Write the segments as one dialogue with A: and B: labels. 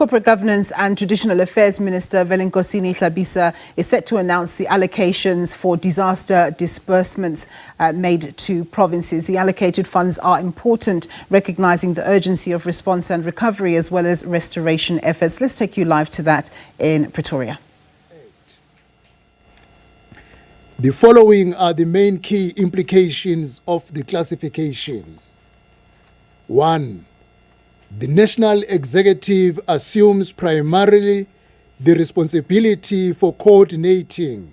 A: Corporate Governance and Traditional Affairs Minister Velenkosini Hlabisa is set to announce the allocations for disaster disbursements made to provinces. The allocated funds are important, recognising the urgency of response and recovery as well as restoration efforts. Let's take you live to that in Pretoria.
B: The following are the main key implications of the classification. 1. The National Executive assumes primarily the responsibility for coordinating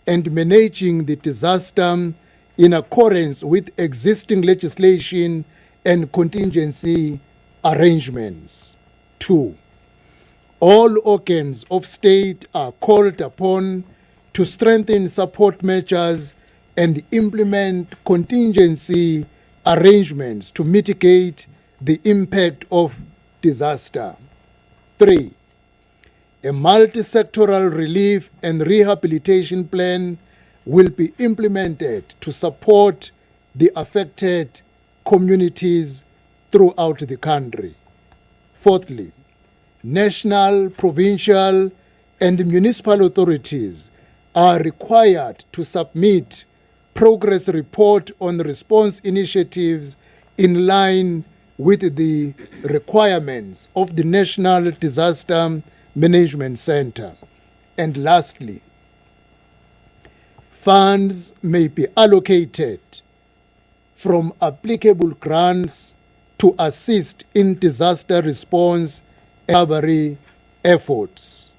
B: and managing the disaster in accordance with existing legislation and contingency arrangements. 2. All organs of state are called upon to strengthen support measures and implement contingency arrangements to mitigate the impact of disaster. 3. A multi-sectoral relief and rehabilitation plan will be implemented to support the affected communities throughout the country. Fourthly, national, provincial, and municipal authorities are required to submit progress report on response initiatives in line with the requirements of the National Disaster Management Center. And lastly, funds may be allocated from applicable grants to assist in disaster response and recovery efforts.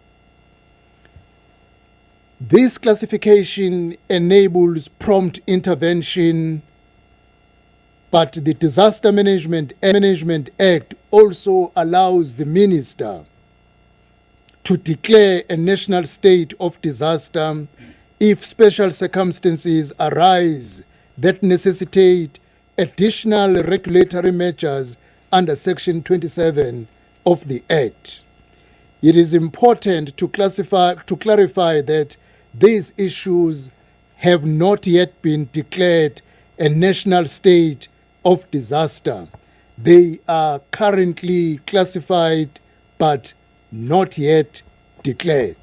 B: This classification enables prompt intervention, but the Disaster Management Act also allows the minister to declare a national state of disaster if special circumstances arise that necessitate additional regulatory measures under Section 27 of the Act. It is important to clarify that these issues have not yet been declared a national state of disaster. They are currently classified but not yet declared.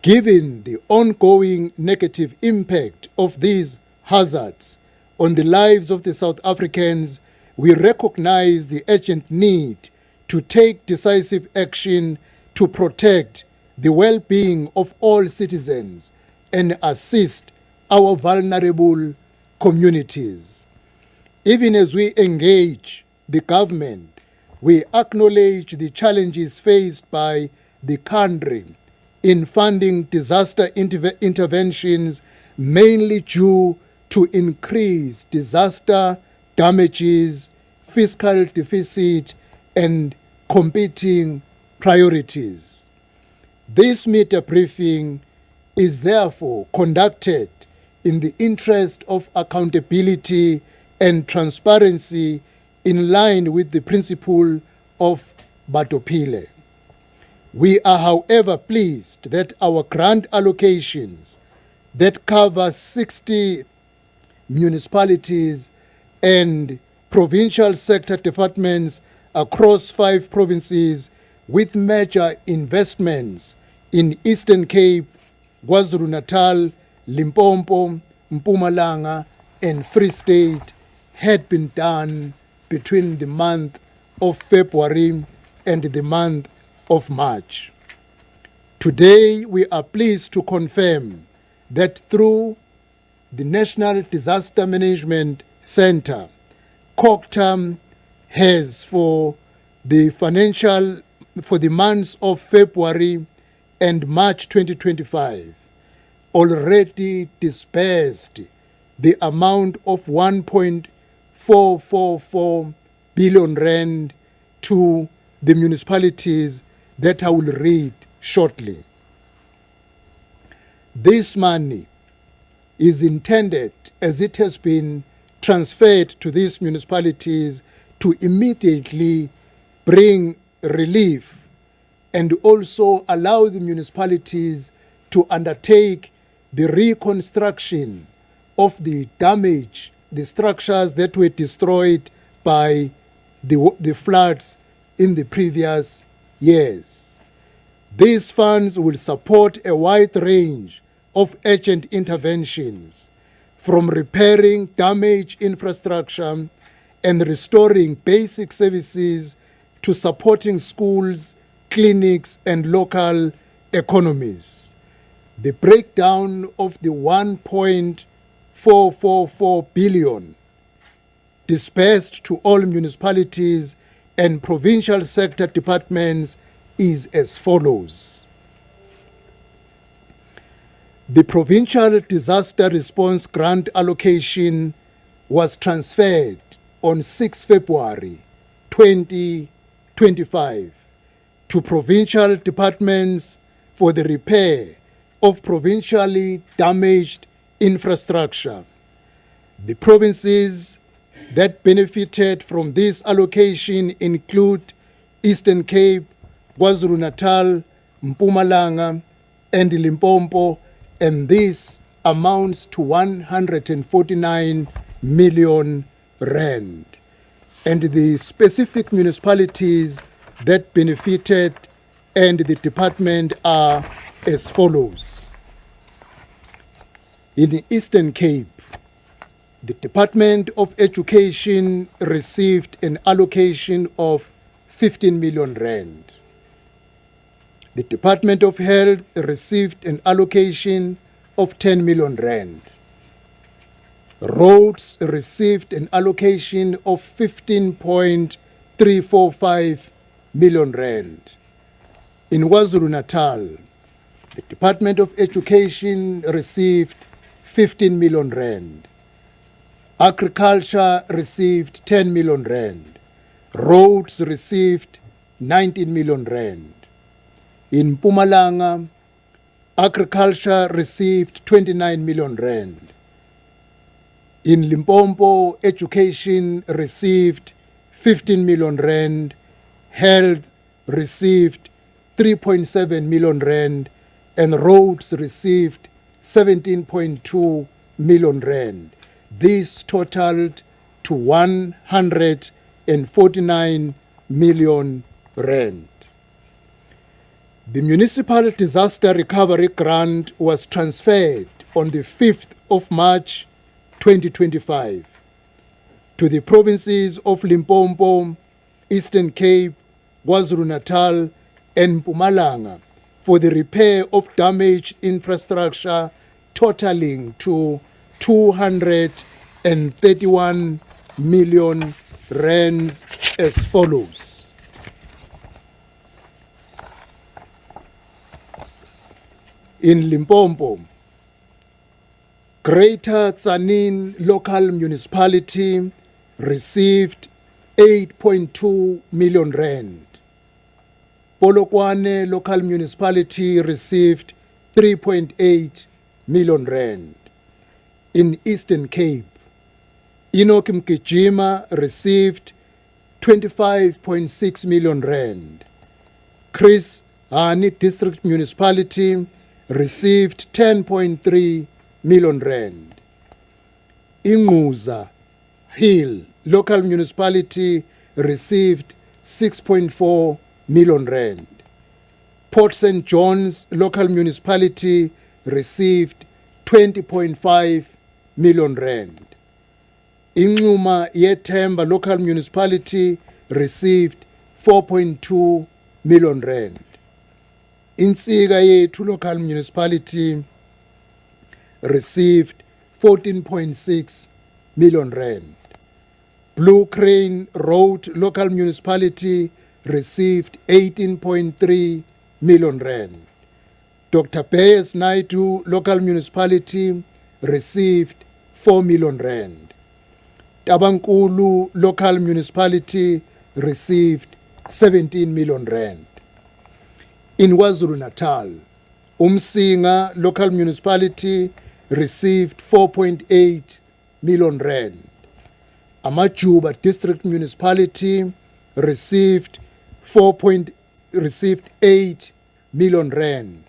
B: Given the ongoing negative impact of these hazards on the lives of the South Africans, we recognize the urgent need to take decisive action to protect the well-being of all citizens and assist our vulnerable communities. Even as we engage the government, we acknowledge the challenges faced by the country in funding disaster interventions, mainly due to increased disaster damages, fiscal deficit, and competing priorities. This media briefing is therefore conducted in the interest of accountability and transparency in line with the principle of Batopile. We are, however, pleased that our grant allocations that cover 60 municipalities and provincial sector departments across 5 provinces with major investments in Eastern Cape, KwaZulu-Natal, Limpopo, Mpumalanga, and Free State had been done between the month of February and the month of March. Today, we are pleased to confirm that through the National Disaster Management Center, CoGTA has for the months of February and March 2025 already disbursed the amount of 1.444 billion rand to the municipalities that I will read shortly. This money is intended, as it has been transferred to these municipalities, to immediately bring relief and also allow the municipalities to undertake the reconstruction of the damage, the structures that were destroyed by the floods in the previous years. These funds will support a wide range of urgent interventions, from repairing damaged infrastructure and restoring basic services to supporting schools, clinics, and local economies. The breakdown of the 1.444 billion disbursed to all municipalities and provincial sector departments is as follows. The Provincial Disaster Response Grant allocation was transferred on 6 February 2025 to provincial departments for the repair of provincially damaged infrastructure. The provinces that benefited from this allocation include Eastern Cape, KwaZulu-Natal, Mpumalanga, and Limpopo, and this amounts to 149 million rand. And the specific municipalities that benefited and the department are as follows. In the Eastern Cape, the Department of Education received an allocation of 15 million rand. The Department of Health received an allocation of 10 million rand. Roads received an allocation of 15.345 million rand. In KwaZulu-Natal, the Department of Education received 15 million rand. Agriculture received 10 million rand. Roads received 19 million rand. In Mpumalanga, agriculture received 29 million rand. In Limpopo, education received 15 million rand. Health received 3.7 million rand. And roads received 17.2 million rand. This totaled to 149 million rand. The Municipal Disaster Recovery Grant was transferred on the 5th of March 2025 to the provinces of Limpopo, Eastern Cape, KwaZulu-Natal, and Mpumalanga for the repair of damaged infrastructure totaling to 231 million rands as follows. In Limpopo, Greater Tsanin Local Municipality received 8.2 million rand. Polokwane Local Municipality received 3.8 million rand. In Eastern Cape, Enoch Mkijima received 25.6 million rand. Chris Hani District Municipality received 10.3 million rand. Inguza Hill Local Municipality received 6.4 million rand. Port St. John's Local Municipality received 20.5 million rand. Inxuma Yethemba Local Municipality received 4.2 million rand. Insiga Yethu Local Municipality received 14.6 million rand. Blue Crane Road Local Municipality received 18.3 million rand. Dr. Bayes Naidu Local Municipality received 4 million rand. Tabankulu Local Municipality received 17 million rand. In KwaZulu-Natal, Umsinga Local Municipality received 4.8 million rand. Amajuba District Municipality received 8 million rand.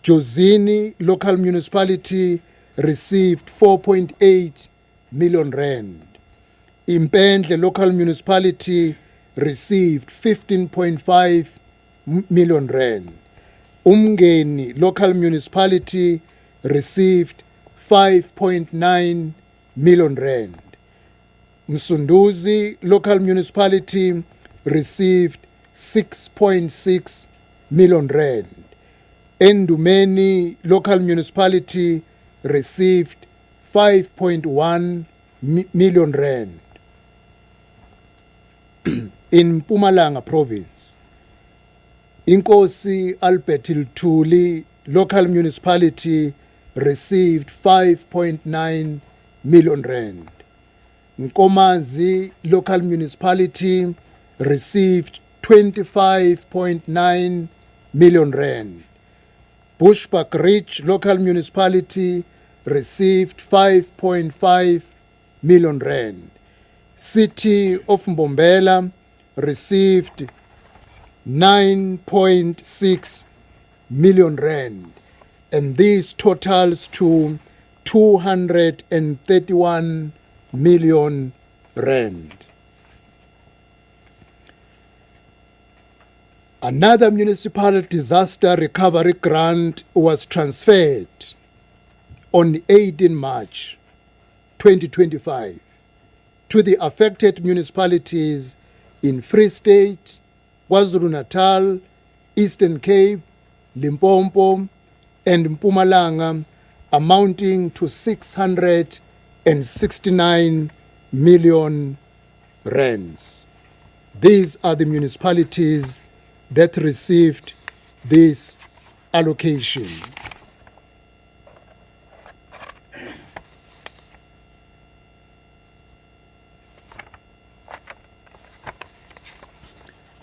B: Jozini Local Municipality received 4.8 million rand. Impendle Local Municipality received 15.5 million rand. Umngeni local municipality received 5.9 million rand. Msunduzi local municipality received 6.6 million rand. Endumeni local municipality received 5.1 million rand. In Mpumalanga province, Inkosi Albert Iltuli local municipality received 5.9 million rand. Nkomazi local municipality received 25.9 million rand. Bushbuck Ridge local municipality received 5.5 million rand. City of Mbombela received 9.6 million rand, and this totals to 231 million rand. Another municipal disaster recovery grant was transferred on 18 March 2025 to the affected municipalities in Free State, KwaZulu-Natal, Eastern Cape, Limpopo, and Mpumalanga, amounting to 669 million rands. These are the municipalities that received this allocation.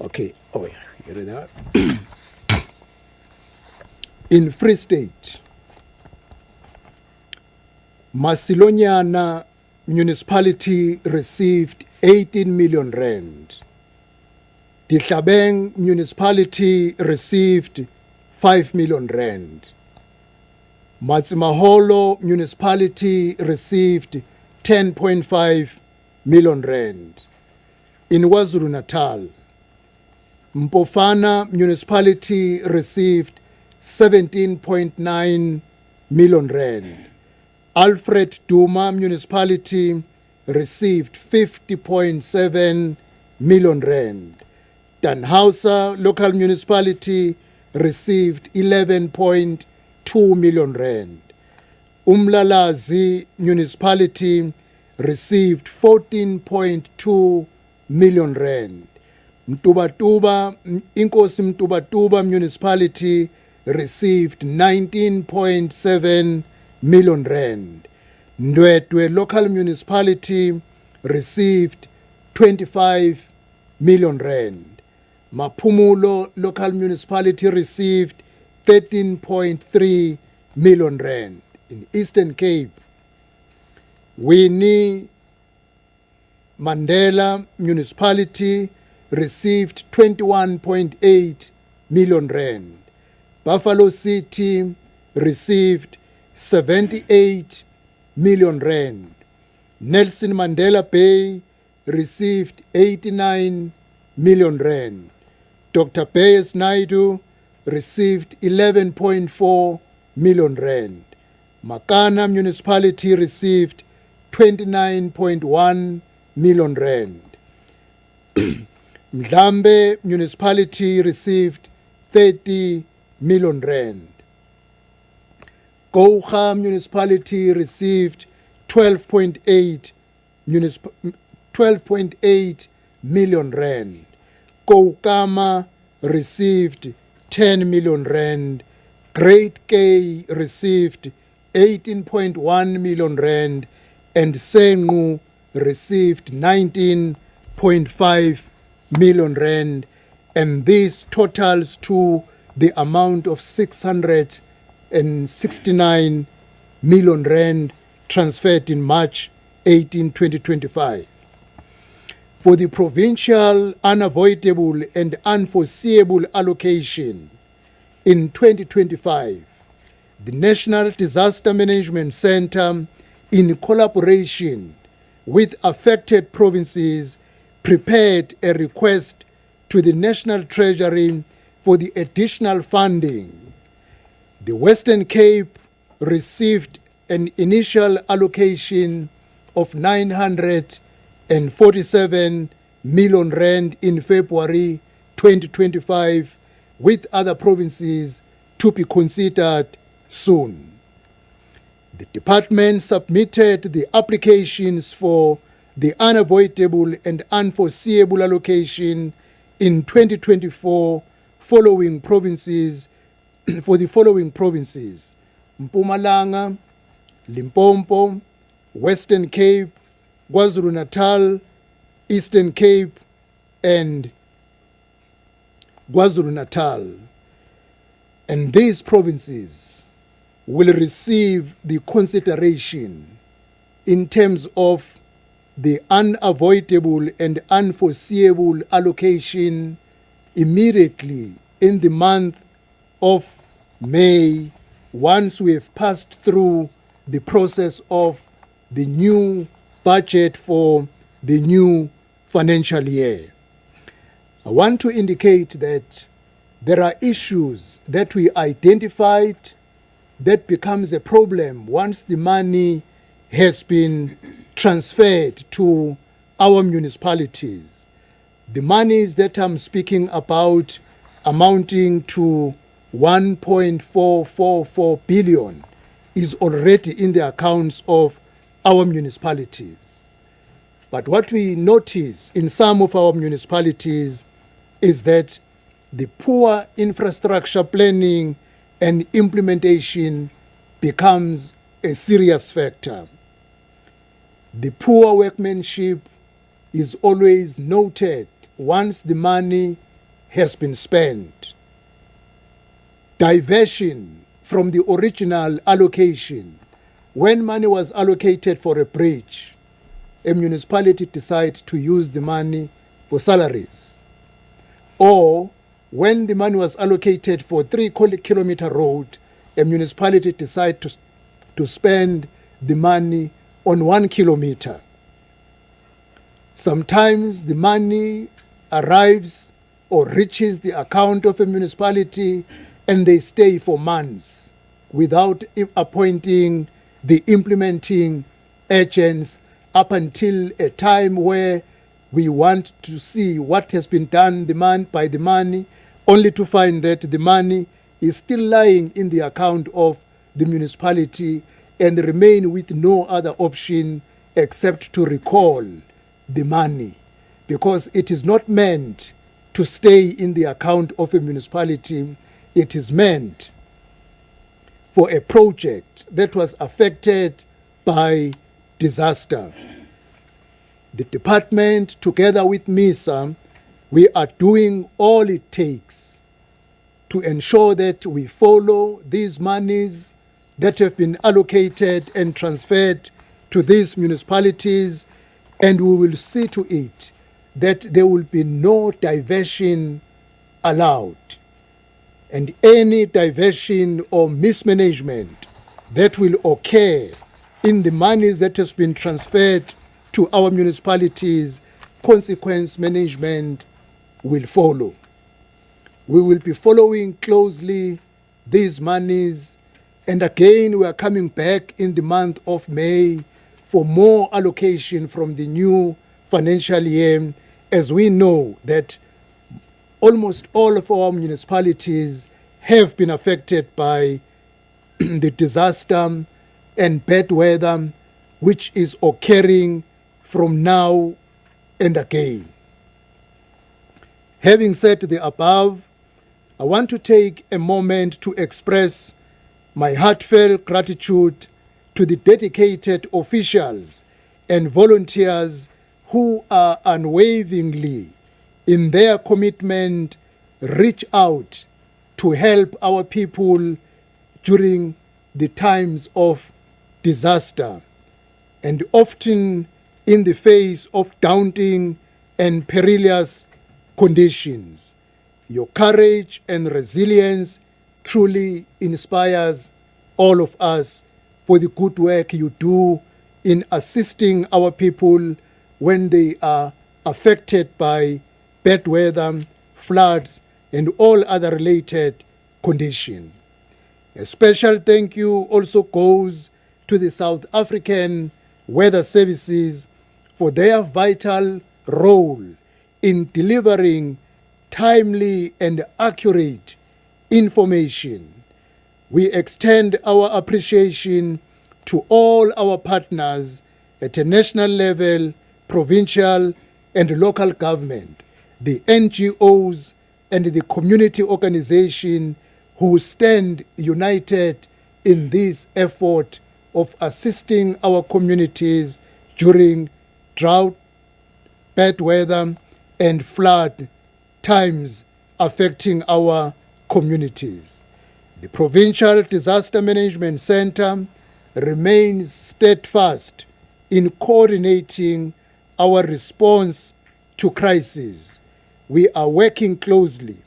B: Okay, oh yeah, you read that? In Free State, Masilonyana municipality received 18 million rand. Dihlabeng municipality received 5 million rand. Matsimaholo municipality received 10.5 million rand. In KwaZulu-Natal, Mpofana municipality received 17.9 million rand. Alfred Duma municipality received 50.7 million rand. Danhausa local municipality received 11.2 million rand. Umlalazi municipality received 14.2 million rand. Inkosi Mtubatuba municipality received 19.7 million rand. Ndwedwe local municipality received 25 million rand. Maphumulo local municipality received 13.3 million rand. In Eastern Cape, Winnie Mandela municipality received 21.8 million rand. Buffalo City received 78 million rand. Nelson Mandela Bay received 89 million rand. Dr. Bayes Naidu received 11.4 million rand. Makana municipality received 29.1 million rand. Mdlambe municipality received 30 million rand. CoGTA municipality received 12.8 million rand. Koukama received 10 million rand. Great K received 18.1 million rand, and Sengu received 19.5 million rand, and this totals to the amount of 669 million rand transferred in March 18, 2025. For the provincial unavoidable and unforeseeable allocation in 2025, the National Disaster Management Center, in collaboration with affected provinces, prepared a request to the National Treasury for the additional funding. The Western Cape received an initial allocation of 947 million rand in February 2025, with other provinces to be considered soon. The department submitted the applications for the unavoidable and unforeseeable allocation in 2024 following provinces for the following provinces: Mpumalanga, Limpopo, Western Cape, KwaZulu-Natal, Eastern Cape, and KwaZulu-Natal. And these provinces will receive the consideration in terms of the unavoidable and unforeseeable allocation immediately in the month of May, once we have passed through the process of the new budget for the new financial year. I want to indicate that there are issues that we identified that becomes a problem once the money has been transferred to our municipalities. The monies that I'm speaking about, amounting to 1.444 billion, is already in the accounts of our municipalities. But what we notice in some of our municipalities is that the poor infrastructure planning and implementation becomes a serious factor. The poor workmanship is always noted once the money has been spent. Diversion from the original allocation. When money was allocated for a bridge, a municipality decided to use the money for salaries. Or when the money was allocated for 3-kilometer road, a municipality decided to spend the money on 1 kilometer. Sometimes the money arrives or reaches the account of a municipality and they stay for months without appointing the implementing agents up until a time where we want to see what has been done by the money, only to find that the money is still lying in the account of the municipality and remain with no other option except to recall the money, because it is not meant to stay in the account of a municipality. It is meant for a project that was affected by disaster. The department, together with MISA, we are doing all it takes to ensure that we follow these monies that have been allocated and transferred to these municipalities, and we will see to it that there will be no diversion allowed. And any diversion or mismanagement that will occur in the monies that has been transferred to our municipalities, consequence management will follow. We will be following closely these monies, and again we are coming back in the month of May for more allocation from the new financial year, as we know that almost all of our municipalities have been affected by the disaster and bad weather which is occurring from now and again. Having said the above, I want to take a moment to express my heartfelt gratitude to the dedicated officials and volunteers who are unwaveringly in their commitment reach out to help our people during the times of disaster, and often in the face of daunting and perilous conditions. Your courage and resilience truly inspires all of us for the good work you do in assisting our people when they are affected by bad weather, floods, and all other related conditions. A special thank you also goes to the South African Weather Services for their vital role in delivering timely and accurate information. We extend our appreciation to all our partners at a national level, provincial and local government, the NGOs and the community organization who stand united in this effort of assisting our communities during drought, bad weather, and flood times affecting our communities. The Provincial Disaster Management Center remains steadfast in coordinating our response to crises. We are working closely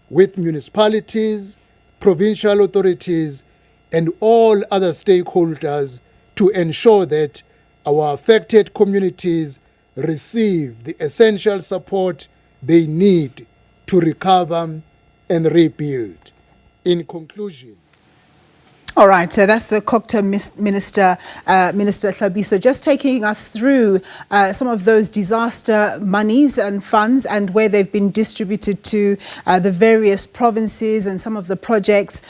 B: with municipalities, provincial authorities, and all other stakeholders to ensure that our affected communities receive the essential support they need to recover and rebuild. In conclusion,
A: all right, that's the CoGTA Minister, Minister Hlabisa, just taking us through some of those disaster monies and funds and where they've been distributed to the various provinces and some of the projects,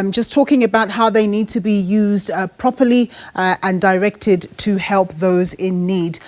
A: just talking about how they need to be used properly and directed to help those in need.